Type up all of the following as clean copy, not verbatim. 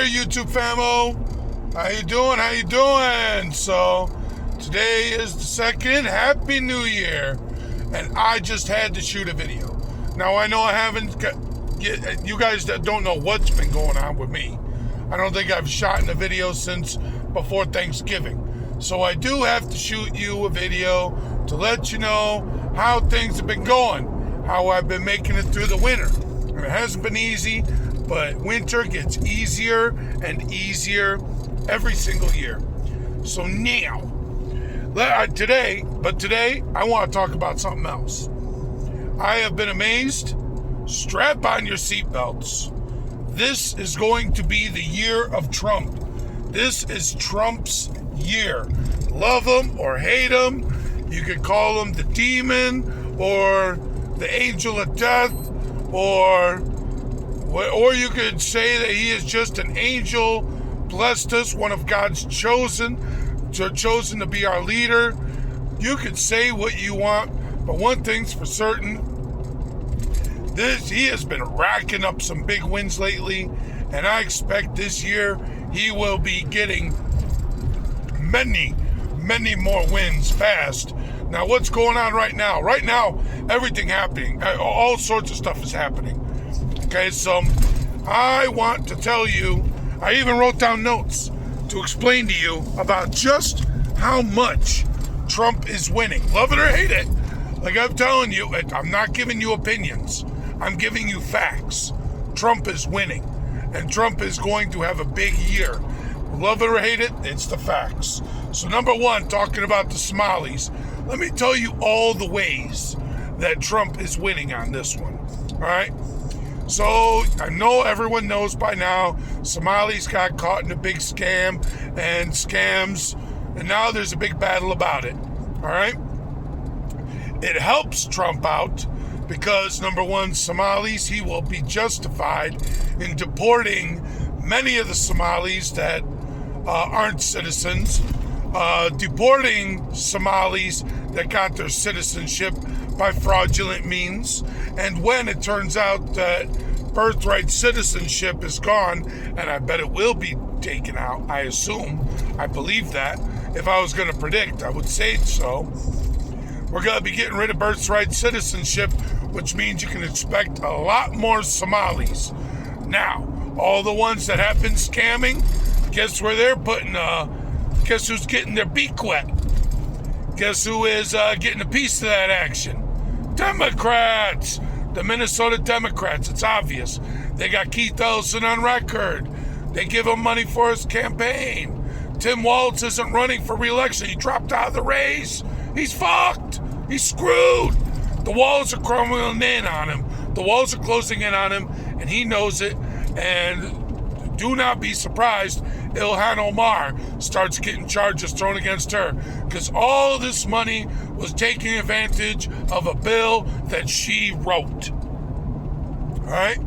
YouTube famo. How you doing? So today is the 2nd. Happy New Year. And I just had to shoot a video. Now I know I haven't you guys that don't know what's been going on with me. I don't think I've shot in a video since before Thanksgiving. So I do have to shoot you a video to let you know how things have been going, how I've been making it through the winter. And it hasn't been easy, but winter gets easier and easier every single year. So now, today I want to talk about something else. I have been amazed. Strap on your seatbelts. This is going to be the year of Trump. This is Trump's year. Love him or hate him. You could call him the demon or the angel of death, or you could say that he is just an angel, blessed us, one of God's chosen to be our leader. You could say what you want, but one thing's for certain. He has been racking up some big wins lately, and I expect this year he will be getting many more wins fast. Now, what's going on right now? Right now, everything happening. All sorts of stuff is happening. Okay, so I want to tell you, I even wrote down notes to explain to you about just how much Trump is winning. Love it or hate it. Like I'm telling you, I'm not giving you opinions. I'm giving you facts. Trump is winning, and Trump is going to have a big year. Love it or hate it, it's the facts. So number one, talking about the Somalis, let me tell you all the ways that Trump is winning on this one. All right? So I know everyone knows by now, Somalis got caught in a big scam and scams, and now there's a big battle about it. All right? It helps Trump out because, number one, Somalis, he will be justified in deporting many of the Somalis that aren't citizens, deporting Somalis that got their citizenship by fraudulent means. And when it turns out that birthright citizenship is gone, and I bet it will be taken out, I assume, I believe that. If I was going to predict, I would say so. We're going to be getting rid of birthright citizenship, which means you can expect a lot more Somalis. Now, all the ones that have been scamming, guess where they're putting, guess who's getting their beak wet? Guess who is getting a piece of that action? Democrats! The Minnesota Democrats, it's obvious. They got Keith Ellison on record. They give him money for his campaign. Tim Walz isn't running for re-election. He dropped out of the race. He's fucked. He's screwed. The walls are crumbling in on him. The walls are closing in on him, and he knows it. And do not be surprised Ilhan Omar starts getting charges thrown against her, because all this money was taking advantage of a bill that she wrote. All right?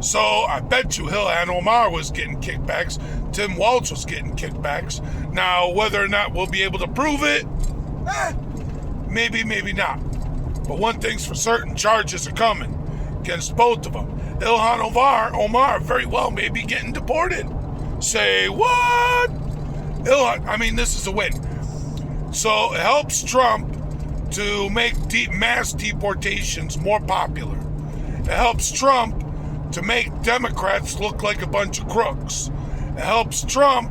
So I bet you Ilhan Omar was getting kickbacks. Tim Walz was getting kickbacks. Now, whether or not we'll be able to prove it, maybe not. But one thing's for certain, charges are coming against both of them. Ilhan Omar very well may be getting deported. Say what? This is a win. So it helps Trump to make mass deportations more popular. It helps Trump to make Democrats look like a bunch of crooks. It helps Trump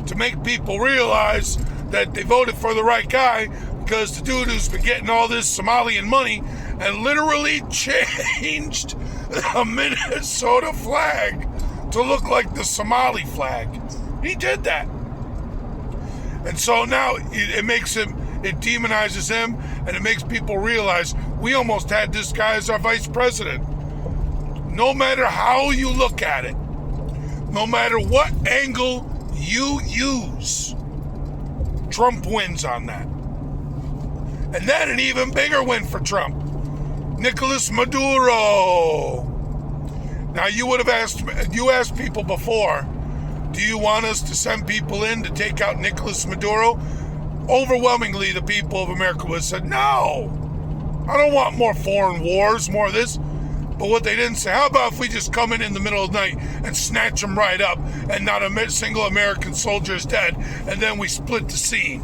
to make people realize that they voted for the right guy, because the dude who's been getting all this Somalian money and literally changed the Minnesota flag to look like the Somali flag. He did that. And so now it demonizes him, and it makes people realize we almost had this guy as our vice president. No matter how you look at it, no matter what angle you use, Trump wins on that. And then an even bigger win for Trump, Nicolas Maduro. Now, you asked people before, do you want us to send people in to take out Nicolas Maduro? Overwhelmingly, the people of America would have said, no, I don't want more foreign wars, more of this. But what they didn't say, how about if we just come in the middle of the night and snatch them right up and not a single American soldier is dead, and then we split the scene?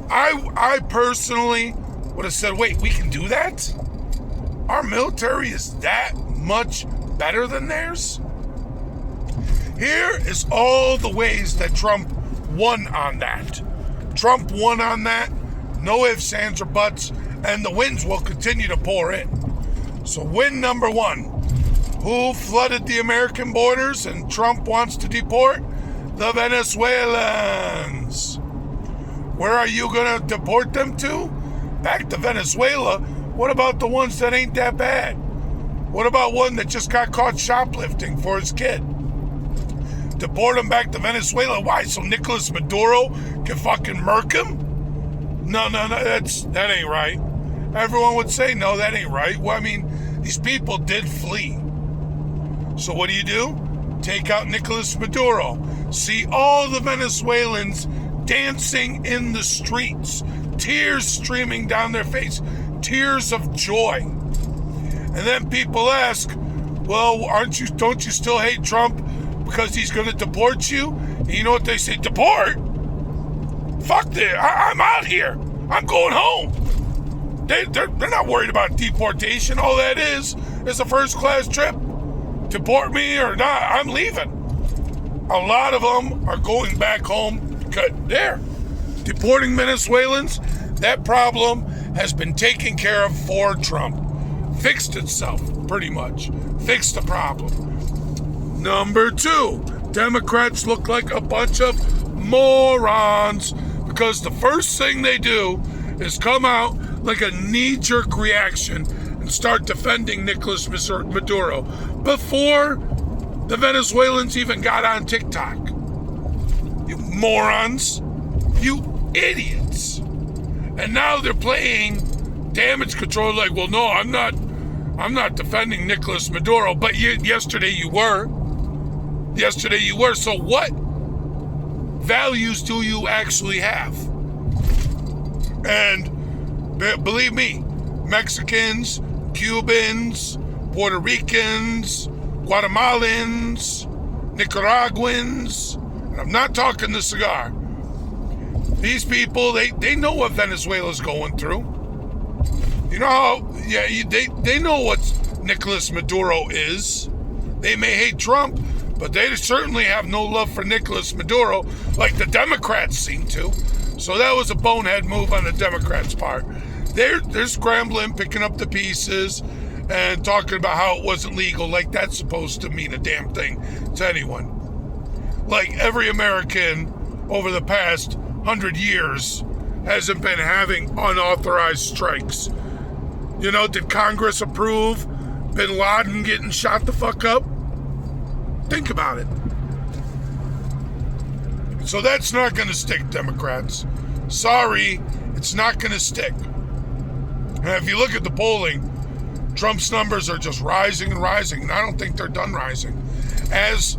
I personally would have said, wait, we can do that? Our military is that much better than theirs? Here is all the ways that Trump won on that. Trump won on that. No ifs, ands, or buts. And the wins will continue to pour in. So win number one. Who flooded the American borders and Trump wants to deport? The Venezuelans. Where are you going to deport them to? Back to Venezuela. What about the ones that ain't that bad? What about one that just got caught shoplifting for his kid? Deport him back to Venezuela. Why? So Nicolas Maduro can fucking murk him? No, that ain't right. Everyone would say, no, that ain't right. Well, I mean, these people did flee. So what do? Take out Nicolas Maduro. See all the Venezuelans dancing in the streets, tears streaming down their face, tears of joy. And then people ask, well, don't you still hate Trump because he's going to deport you? And you know what they say? Deport? Fuck that. I'm out here. I'm going home. They're not worried about deportation. All that is a first-class trip. Deport me or not, I'm leaving. A lot of them are going back home. There. Deporting Venezuelans, that problem has been taken care of for Trump. Fixed itself, pretty much. Fixed the problem. Number two, Democrats look like a bunch of morons because the first thing they do is come out like a knee-jerk reaction and start defending Nicolas Maduro before the Venezuelans even got on TikTok. You morons. You idiots. And now they're playing damage control like, well, no, I'm not defending Nicolas Maduro, but yesterday you were. So what values do you actually have? And believe me, Mexicans, Cubans, Puerto Ricans, Guatemalans, Nicaraguans, and I'm not talking the cigar. These people, they know what Venezuela's going through. You know how, they know what Nicolas Maduro is. They may hate Trump, but they certainly have no love for Nicolas Maduro like the Democrats seem to. So that was a bonehead move on the Democrats' part. They're scrambling, picking up the pieces, and talking about how it wasn't legal, like that's supposed to mean a damn thing to anyone. Like every American over the past 100 years hasn't been having unauthorized strikes. You know, did Congress approve Bin Laden getting shot the fuck up? Think about it. So that's not going to stick, Democrats. Sorry, it's not going to stick. And if you look at the polling, Trump's numbers are just rising and rising, and I don't think they're done rising. As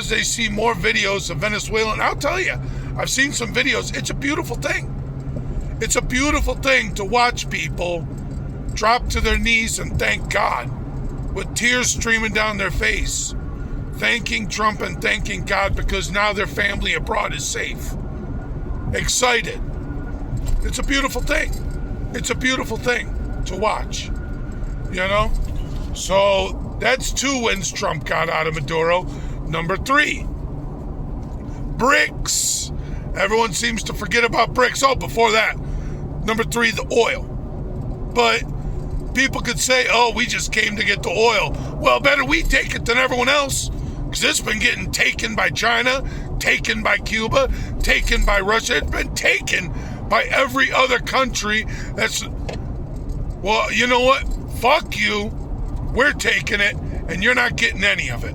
they see more videos of Venezuelan, I'll tell you, I've seen some videos. It's a beautiful thing. It's a beautiful thing to watch people drop to their knees and thank God with tears streaming down their face, thanking Trump and thanking God because now their family abroad is safe. Excited. It's a beautiful thing. It's a beautiful thing to watch. You know? So that's 2 wins Trump got out of Maduro. Number 3, BRICS. Everyone seems to forget about BRICS. Oh, before that, number 3, the oil. But people could say, oh, we just came to get the oil. Well, better we take it than everyone else. Because it's been getting taken by China, taken by Cuba, taken by Russia. It's been taken by every other country that's... Well, you know what? Fuck you. We're taking it, and you're not getting any of it.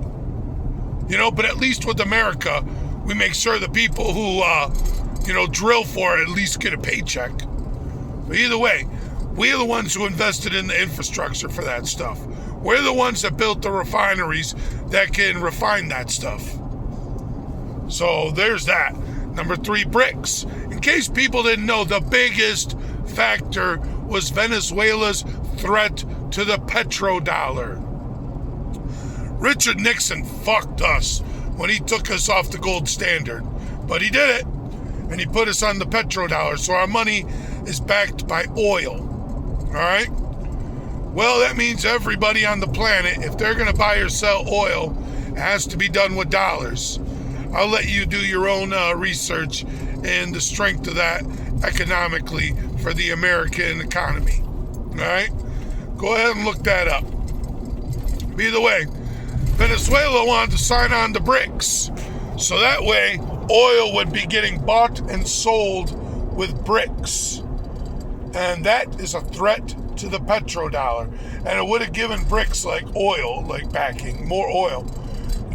You know, but at least with America, we make sure the people who, drill for it at least get a paycheck. But either way, we're the ones who invested in the infrastructure for that stuff. We're the ones that built the refineries that can refine that stuff. So there's that. Number 3, BRICS. In case people didn't know, the biggest factor was Venezuela's threat to the petrodollar. Richard Nixon fucked us when he took us off the gold standard, but he did it, and he put us on the petrodollar, so our money is backed by oil. All right? Well, that means everybody on the planet, if they're going to buy or sell oil, it has to be done with dollars. I'll let you do your own research in the strength of that economically for the American economy. All right? Go ahead and look that up. Either way, Venezuela wanted to sign on to BRICS. So that way, oil would be getting bought and sold with BRICS. And that is a threat to the petrodollar. And it would have given BRICS like oil, like backing, more oil.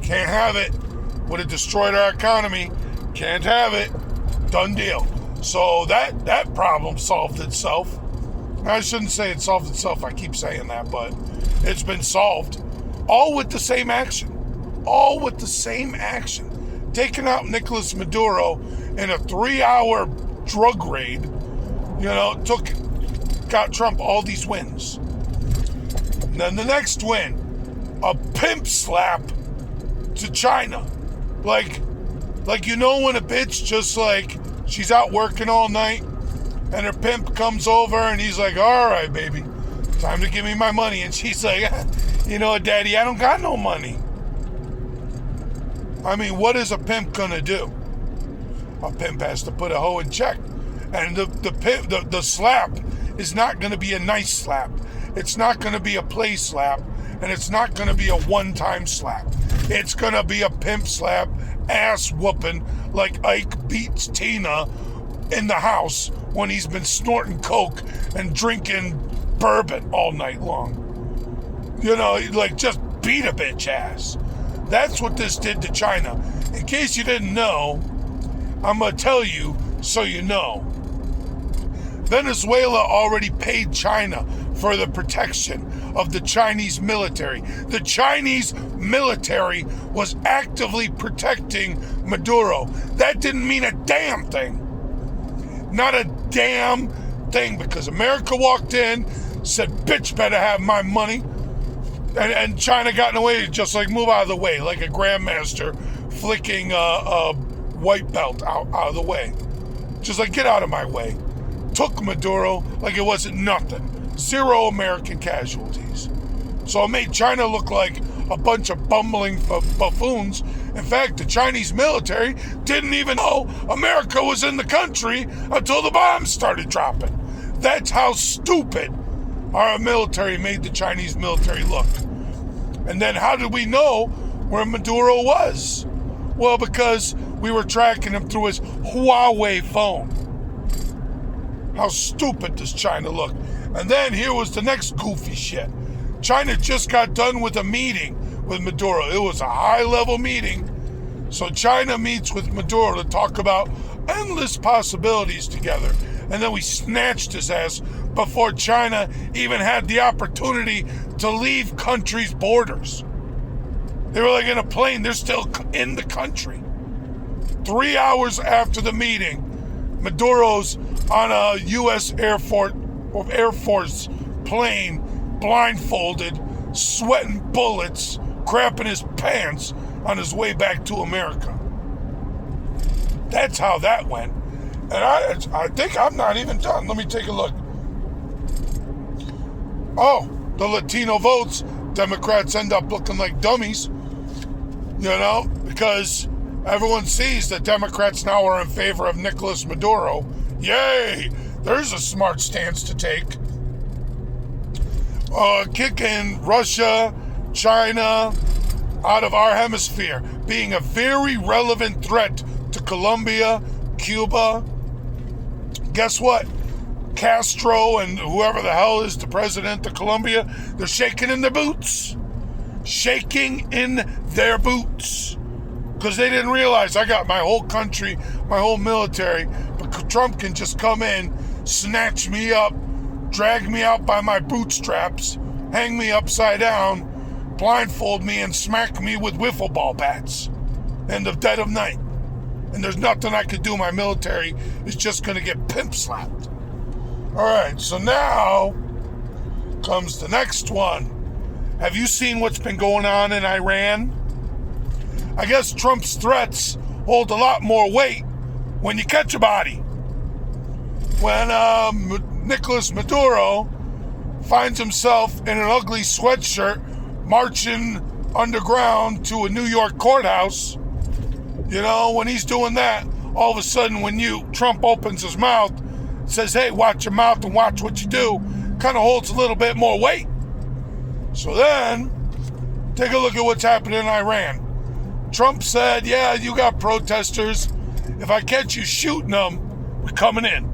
Can't have it. Would have destroyed our economy. Can't have it. Done deal. So that problem solved itself. I shouldn't say it solved itself. I keep saying that, but it's been solved. All with the same action. All with the same action. Taking out Nicolas Maduro in a 3-hour drug raid, got Trump all these wins. And then the next win, a pimp slap to China. Like when a bitch just like, she's out working all night and her pimp comes over and he's like, all right, baby, time to give me my money. And she's like, Daddy, I don't got no money. I mean, what is a pimp gonna do? A pimp has to put a hoe in check. And the slap is not gonna be a nice slap. It's not gonna be a play slap. And it's not gonna be a one-time slap. It's gonna be a pimp slap, ass whooping, like Ike beats Tina in the house when he's been snorting coke and drinking bourbon all night long. Just beat a bitch ass. That's what this did to China. In case you didn't know, I'm gonna tell you so you know. Venezuela already paid China for the protection of the Chinese military. The Chinese military was actively protecting Maduro. That didn't mean a damn thing. Not a damn thing, because America walked in, said, bitch better have my money. And China got in the way, just like move out of the way, like a grandmaster flicking a white belt out of the way. Just like, get out of my way. Took Maduro like it wasn't nothing. 0 American casualties. So it made China look like a bunch of bumbling buffoons. In fact, the Chinese military didn't even know America was in the country until the bombs started dropping. That's how stupid our military made the Chinese military look. And then how did we know where Maduro was? Well, because we were tracking him through his Huawei phone. How stupid does China look? And then here was the next goofy shit. China just got done with a meeting with Maduro. It was a high-level meeting. So China meets with Maduro to talk about endless possibilities together. And then we snatched his ass before China even had the opportunity to leave country's borders. They were like in a plane. They're still in the country. 3 hours after the meeting, Maduro's on a U.S. Air Force plane, blindfolded, sweating bullets, crapping his pants on his way back to America. That's how that went. And I think I'm not even done. Let me take a look. Oh, the Latino votes, Democrats end up looking like dummies, because everyone sees that Democrats now are in favor of Nicolas Maduro. Yay! There's a smart stance to take. Kicking Russia, China out of our hemisphere, being a very relevant threat to Colombia, Cuba. Guess what? Castro and whoever the hell is the president of Colombia, they're shaking in their boots. Shaking in their boots. Because they didn't realize I got my whole country, my whole military, but Trump can just come in, snatch me up, drag me out by my bootstraps, hang me upside down, blindfold me, and smack me with wiffle ball bats in the dead of night. And there's nothing I could do. My military is just going to get pimp slapped. All right, so now comes the next one. Have you seen what's been going on in Iran? I guess Trump's threats hold a lot more weight when you catch a body. When Nicolas Maduro finds himself in an ugly sweatshirt marching underground to a New York courthouse, when he's doing that, all of a sudden when Trump opens his mouth, says, hey, watch your mouth and watch what you do, kind of holds a little bit more weight. So then, take a look at what's happening in Iran. Trump said, yeah, you got protesters. If I catch you shooting them, we're coming in.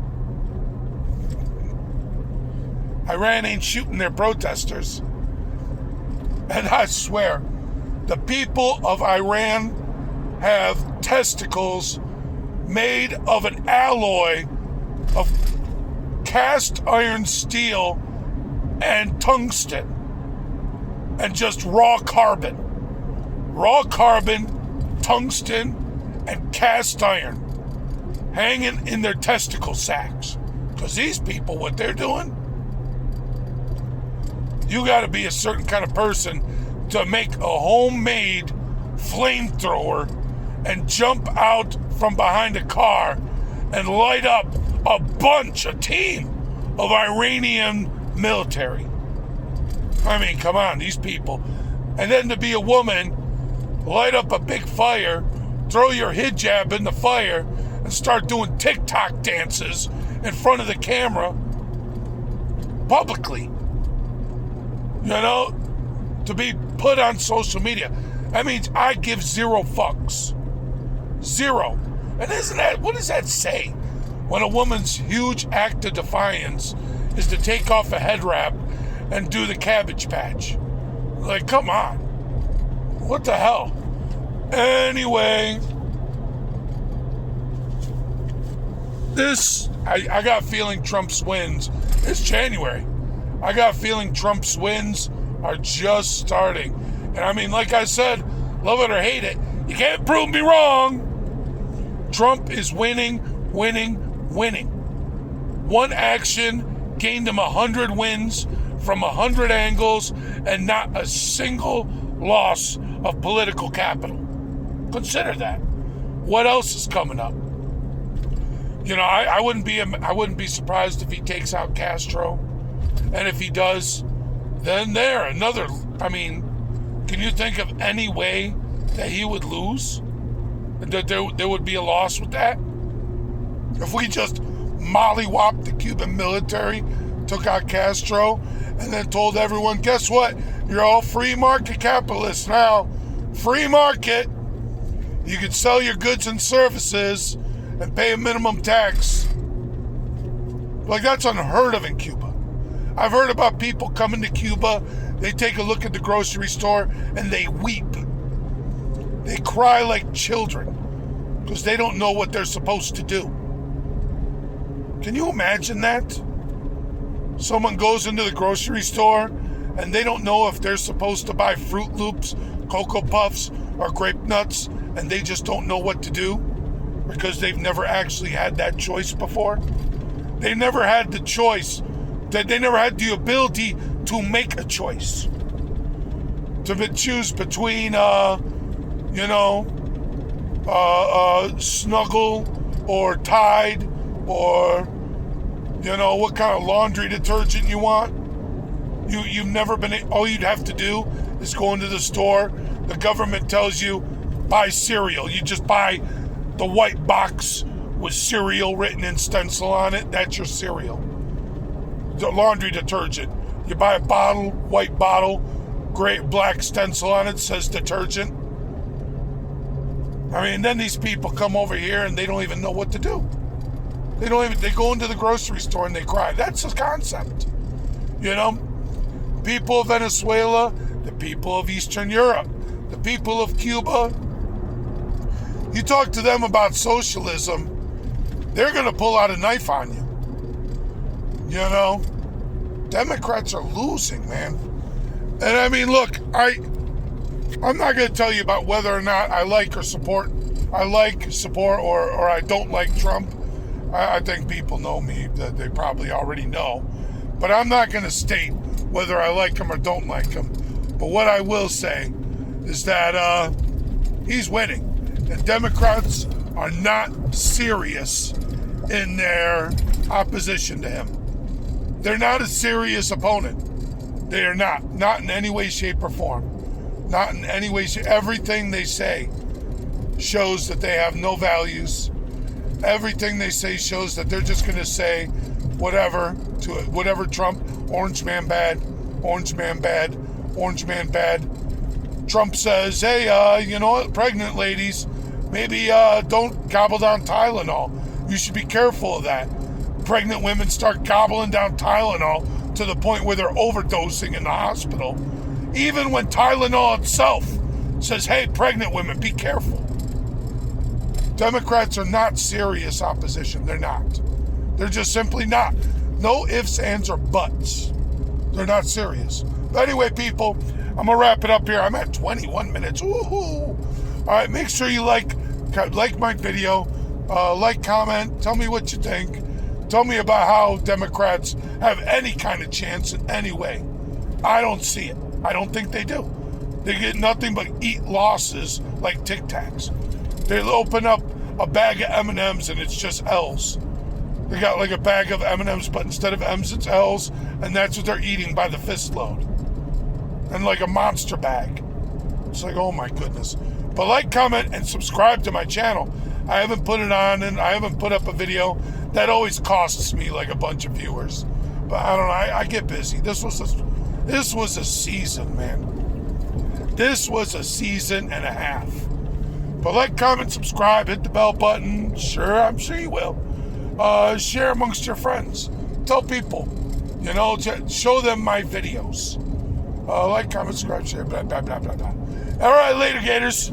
Iran ain't shooting their protesters. And I swear, the people of Iran have testicles made of an alloy of cast iron steel and tungsten and just raw carbon, tungsten, and cast iron hanging in their testicle sacks. Because these people, what they're doing, you got to be a certain kind of person to make a homemade flamethrower and jump out from behind a car and light up a team of Iranian military. I mean, come on, these people. And then to be a woman, light up a big fire, throw your hijab in the fire, and start doing TikTok dances in front of the camera publicly. To be put on social media. That means I give zero fucks. Zero. And what does that say? When a woman's huge act of defiance is to take off a head wrap and do the Cabbage Patch. Like, come on. What the hell? Anyway, I got a feeling Trump's wins. It's January. I got a feeling Trump's wins are just starting. And I mean, like I said, love it or hate it, you can't prove me wrong. Trump is winning. One action gained him 100 wins from 100 angles and not a single loss of political capital. Consider that. What else is coming up? I wouldn't be surprised if he takes out Castro. And if he does, then can you think of any way that he would lose? That there would be a loss with that? If we just mollywopped the Cuban military, took out Castro, and then told everyone, guess what? You're all free market capitalists now. Free market. You can sell your goods and services and pay a minimum tax. Like, that's unheard of in Cuba. I've heard about people coming to Cuba, they take a look at the grocery store and they weep. They cry like children because they don't know what they're supposed to do. Can you imagine that? Someone goes into the grocery store and they don't know if they're supposed to buy Fruit Loops, Cocoa Puffs, or Grape Nuts, and they just don't know what to do because they've never actually had that choice before. They never had the choice. They never had the ability to make a choice. To choose between, Snuggle or Tide or, what kind of laundry detergent you want. You've never been, all you'd have to do is go into the store. The government tells you, buy cereal. You just buy the white box with cereal written in stencil on it. That's your cereal. The laundry detergent. You buy a bottle, white bottle, black stencil on it, says detergent. I mean, then these people come over here and they don't even know what to do. They go into the grocery store and they cry. That's the concept. People of Venezuela, the people of Eastern Europe, the people of Cuba. You talk to them about socialism, they're going to pull out a knife on you. Democrats are losing, man. And I mean, look, I'm not going to tell you about whether or not I like support or I don't like Trump. I think people know me, that they probably already know. But I'm not going to state whether I like him or don't like him. But what I will say is that he's winning. And Democrats are not serious in their opposition to him. They're not a serious opponent. They are not. Not in any way, shape, or form. Not in any way, shape. Everything they say shows that they have no values. Everything they say shows that they're just going to say whatever to whatever Trump. Orange man bad. Orange man bad. Orange man bad. Trump says, hey, you know what, pregnant ladies, maybe don't gobble down Tylenol. You should be careful of that. Pregnant women start gobbling down Tylenol to the point where they're overdosing in the hospital. Even when Tylenol itself says, hey, pregnant women, be careful. Democrats are not serious opposition. They're not. They're just simply not. No ifs, ands, or buts. They're not serious. But anyway, people, I'm going to wrap it up here. I'm at 21 minutes. Woohoo! All right, make sure you like my video. Like, comment. Tell me what you think. Tell me about how Democrats have any kind of chance in any way. I don't see it. I don't think they do. They get nothing but eat losses like Tic Tacs. They'll open up a bag of M&Ms and it's just L's. They got like a bag of M&Ms, but instead of M's, it's L's, and that's what they're eating by the fist load. And like a monster bag. It's like, oh my goodness. But like, comment, and subscribe to my channel. I haven't put it on, and I haven't put up a video. That always costs me like a bunch of viewers. But I don't know, I get busy. This was a season, man. This was a season and a half. But like, comment, subscribe, hit the bell button. Sure, I'm sure you will. Share amongst your friends. Tell people, you know, show them my videos. Like, comment, subscribe, share, blah, blah, blah, blah, blah. All right, later, Gators.